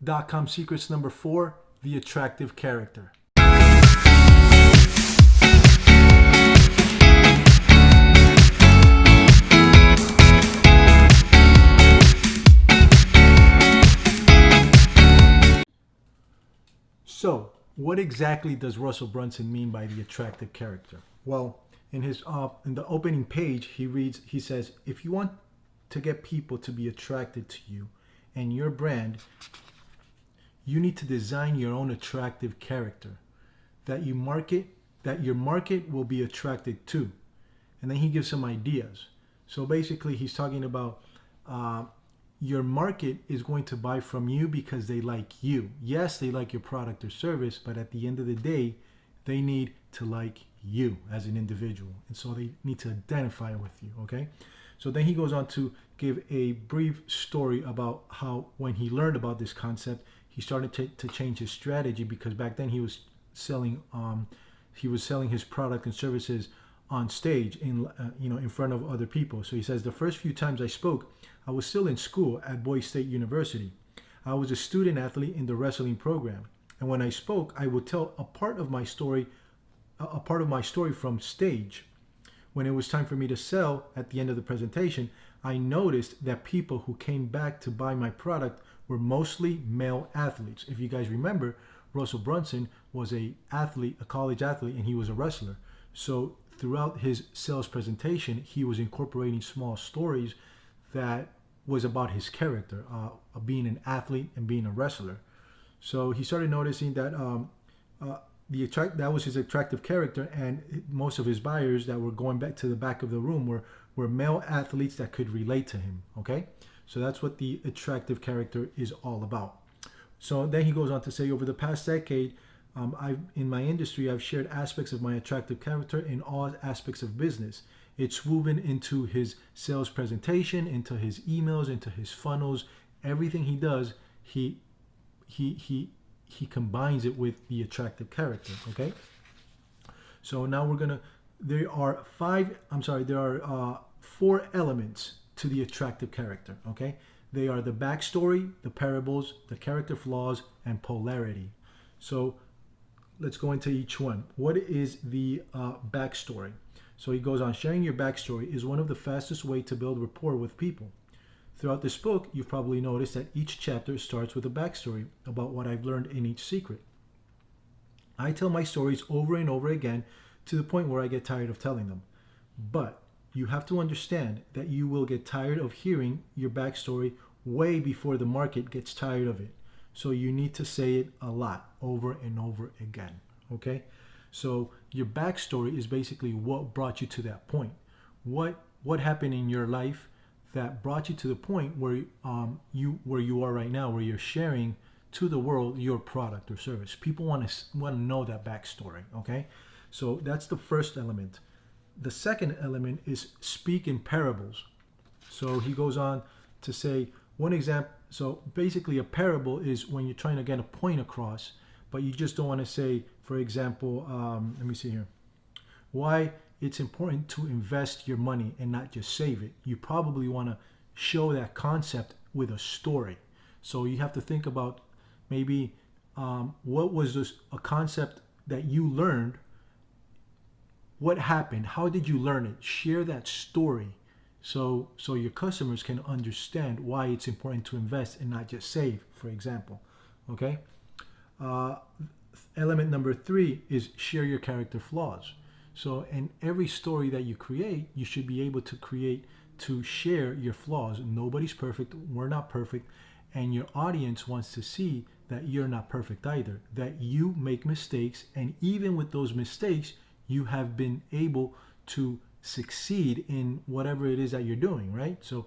DotCom secrets number 4, the attractive character. So, what exactly does Russell Brunson mean by the attractive character? Well, in the opening page, he says, if you want to get people to be attracted to you and your brand, you need to design your own attractive character that your market will be attracted to. And then he gives some ideas. So basically, he's talking about your market is going to buy from you because they like you. Yes, they like your product or service, but at the end of the day, they need to like you as an individual. And so they need to identify with you, okay? So then he goes on to give a brief story about how when he learned about this concept, he started to change his strategy, because back then he was selling his product and services on stage in front of other people. So he says, the first few times I spoke, I was still in school at Boise State University. I was a student athlete in the wrestling program, and when I spoke, I would tell a part of my story from stage. When it was time for me to sell at the end of the presentation, I noticed that people who came back to buy my product were mostly male athletes. If you guys remember, Russell Brunson was a college athlete, and he was a wrestler. So throughout his sales presentation, he was incorporating small stories that was about his character, being an athlete and being a wrestler. So he started noticing that that was his attractive character, and most of his buyers that were going back to the back of the room were male athletes that could relate to him. Okay, so that's what the attractive character is all about. So then he goes on to say, over the past decade, in my industry, I've shared aspects of my attractive character in all aspects of business. It's woven into his sales presentation, into his emails, into his funnels. Everything he does, he combines it with the attractive character. Okay. So now there are 4 elements to the attractive character. Okay. They are the backstory, the parables, the character flaws, and polarity. So let's go into each one. What is the backstory? So he goes on, sharing your backstory is one of the fastest ways to build rapport with people. Throughout this book, you've probably noticed that each chapter starts with a backstory about what I've learned in each secret. I tell my stories over and over again to the point where I get tired of telling them. But you have to understand that you will get tired of hearing your backstory way before the market gets tired of it. So you need to say it a lot, over and over again. Okay? So your backstory is basically what brought you to that point. What happened in your life that brought you to the point where you are right now, where you're sharing to the world your product or service. People want to know that backstory. Okay? So that's the first element. The second element is speak in parables. So he goes on to say one example. So basically a parable is when you're trying to get a point across, but you just don't want to say, for example, let me see here, why it's important to invest your money and not just save it. You probably want to show that concept with a story. So you have to think about maybe what was a concept that you learned. What happened? How did you learn it? Share that story so your customers can understand why it's important to invest and not just save, for example. Okay? Element number 3 is share your character flaws. So in every story that you create, you should be able to share your flaws. Nobody's perfect. We're not perfect. And your audience wants to see that you're not perfect either, that you make mistakes, and even with those mistakes, you have been able to succeed in whatever it is that you're doing, right? So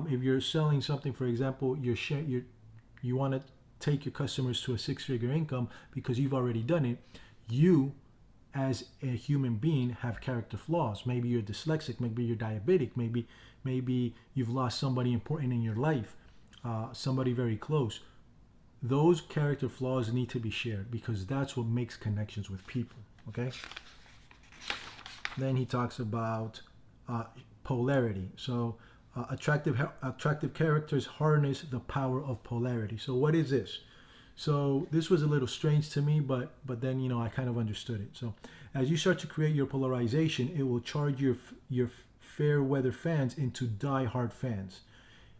if you're selling something, for example, you want to take your customers to a 6-figure income because you've already done it. You, as a human being, have character flaws. Maybe you're dyslexic, maybe you're diabetic, maybe you've lost somebody important in your life, somebody very close. Those character flaws need to be shared because that's what makes connections with people. Okay? Then he talks about polarity. So Attractive characters harness the power of polarity. So what is this? So this was a little strange to me, but then I kind of understood it. So as you start to create your polarization, it will charge your fair weather fans into die-hard fans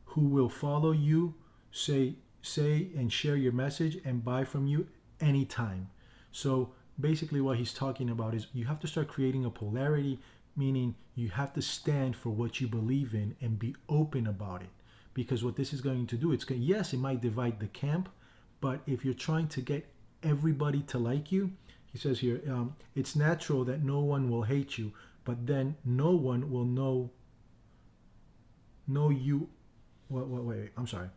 who will follow you, say and share your message and buy from you anytime. So basically what he's talking about is you have to start creating a polarity, meaning you have to stand for what you believe in and be open about it. Because what this is going to do, yes, it might divide the camp, but if you're trying to get everybody to like you, he says here, it's natural that no one will hate you, but then no one will know you. Wait, I'm sorry.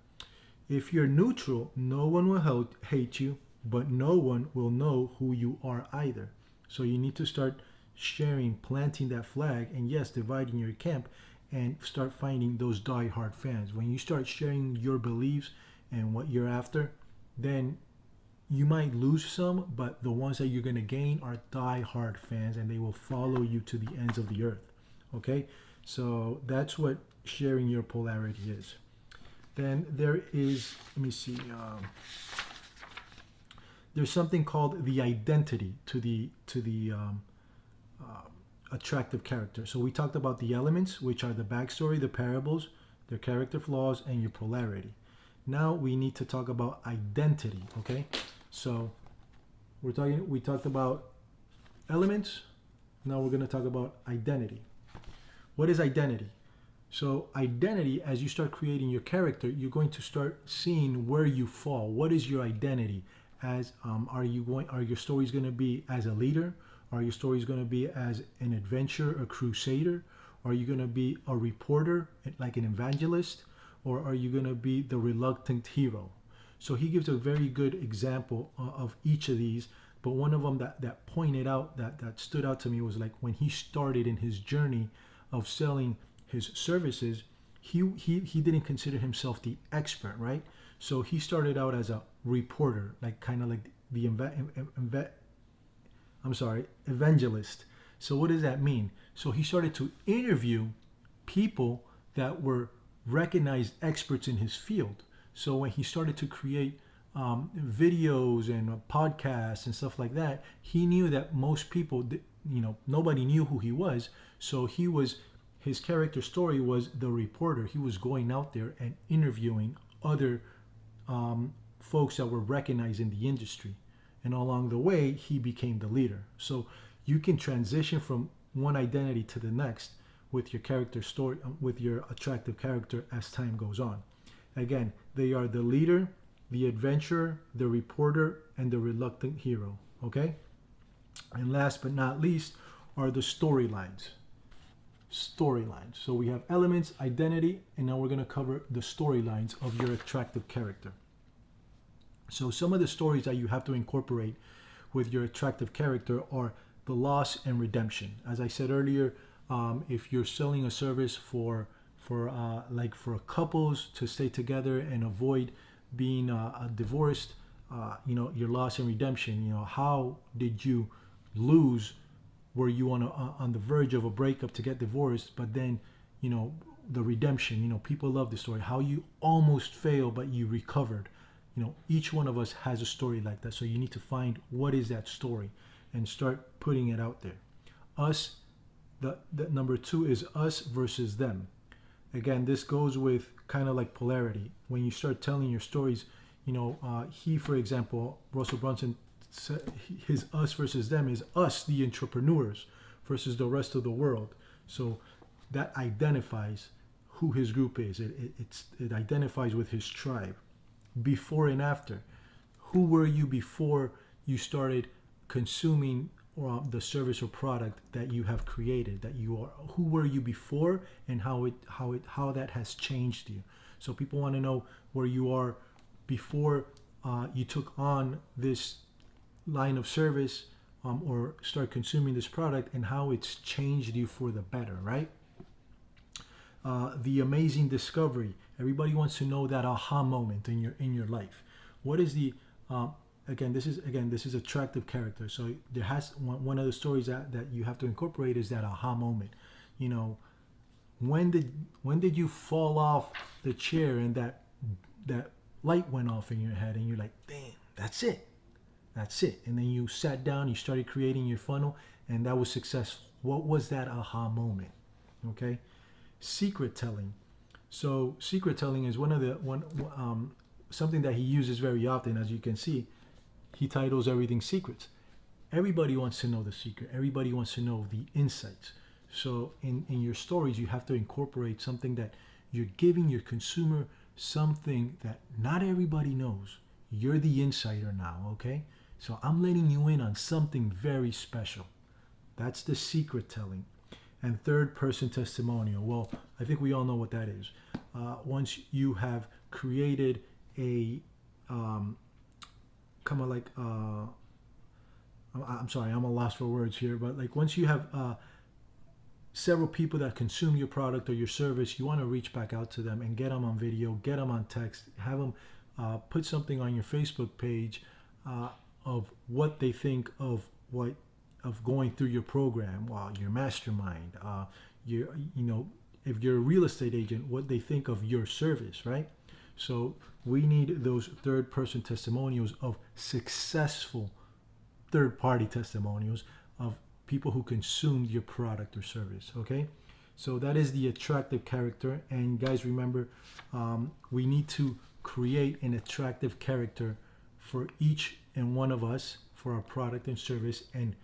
If you're neutral, no one will hate you, but no one will know who you are either. So you need to start sharing, planting that flag, and yes, dividing your camp, and start finding those die-hard fans. When you start sharing your beliefs and what you're after, then you might lose some, but the ones that you're going to gain are die-hard fans, and they will follow you to the ends of the earth. Okay, so that's what sharing your polarity is. Then there is, let me see, there's something called the identity to the attractive character. So we talked about the elements, which are the backstory, the parables, their character flaws, and your polarity. Now we need to talk about identity. Okay, so we talked about elements. Now we're going to talk about identity. What is identity? So identity, as you start creating your character, you're going to start seeing where you fall. What is your identity? As are your stories going to be as a leader? Are your stories going to be as an adventurer, a crusader? Are you going to be a reporter, like an evangelist? Or are you going to be the reluctant hero? So he gives a very good example of each of these. But one of them that pointed out, that stood out to me, was like when he started in his journey of selling his services, he didn't consider himself the expert, right? So he started out as a reporter, like kind of like the evangelist. So what does that mean? So he started to interview people that were recognized experts in his field. So when he started to create videos and podcasts and stuff like that, he knew that most people, nobody knew who he was. So his character story was the reporter. He was going out there and interviewing other folks that were recognized in the industry. And along the way, he became the leader. So you can transition from one identity to the next with your character story, with your attractive character as time goes on. Again, they are the leader, the adventurer, the reporter, and the reluctant hero. Okay? And last but not least are the storylines. So we have elements, identity, and now we're going to cover the storylines of your attractive character. So some of the stories that you have to incorporate with your attractive character are the loss and redemption. As I said earlier, if you're selling a service for couples to stay together and avoid being divorced, your loss and redemption. How did you lose? Were you on the verge of a breakup to get divorced, but then the redemption? People love the story. How you almost failed, but you recovered. Each one of us has a story like that. So you need to find what is that story and start putting it out there. Us, the number 2 is us versus them. Again, this goes with kind of like polarity. When you start telling your stories, for example, Russell Brunson, his us versus them is us, the entrepreneurs, versus the rest of the world. So that identifies who his group is. It identifies with his tribe. Before and after. Who were you before you started consuming the service or product that you have created, that you are? Who were you before, and how that has changed you? So people want to know where you are before you took on this line of service or start consuming this product, and how it's changed you for the better, right? The amazing discovery. Everybody wants to know that aha moment in your life. What is the this is attractive character. So one of the stories that you have to incorporate is that aha moment. when did you fall off the chair and that light went off in your head and you're like, damn, that's it. That's it. And then you sat down, you started creating your funnel, and that was successful. What was that aha moment? Okay? Secret telling. So secret telling is something that he uses very often. As you can see, he titles everything secrets. Everybody wants to know the secret. Everybody wants to know the insights. So in your stories, you have to incorporate something that you're giving your consumer something that not everybody knows. You're the insider now, okay? So I'm letting you in on something very special. That's the secret telling. And third person testimonial. Well, I think we all know what that is. Once you have created a I'm sorry, I'm a loss for words here, but like once you have several people that consume your product or your service, you want to reach back out to them and get them on video, get them on text, have them put something on your Facebook page of what they think of going through your program, your mastermind, if you're a real estate agent, what they think of your service, right? So we need those third person testimonials of successful third party testimonials of people who consumed your product or service, okay? So that is the attractive character. And guys, remember, we need to create an attractive character for each and one of us for our product and service, and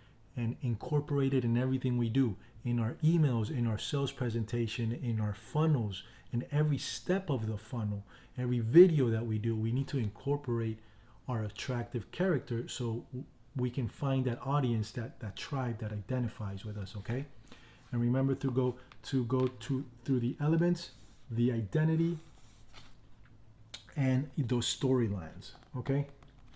incorporate it in everything we do, in our emails, in our sales presentation, in our funnels, in every step of the funnel, every video that we do. We need to incorporate our attractive character so we can find that audience, that tribe that identifies with us, okay? And remember to go through the elements, the identity, and those storylines, okay?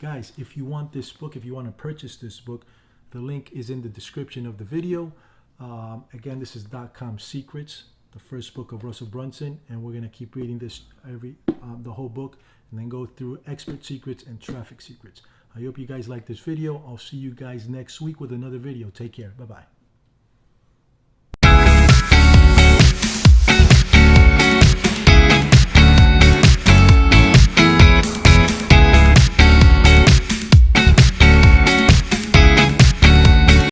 Guys, if you want this book, if you want to purchase this book, the link is in the description of the video. Again, this is .com Secrets, the first book of Russell Brunson, and we're going to keep reading this the whole book, and then go through expert secrets and traffic secrets. I hope you guys like this video. I'll see you guys next week with another video. Take care. Bye-bye.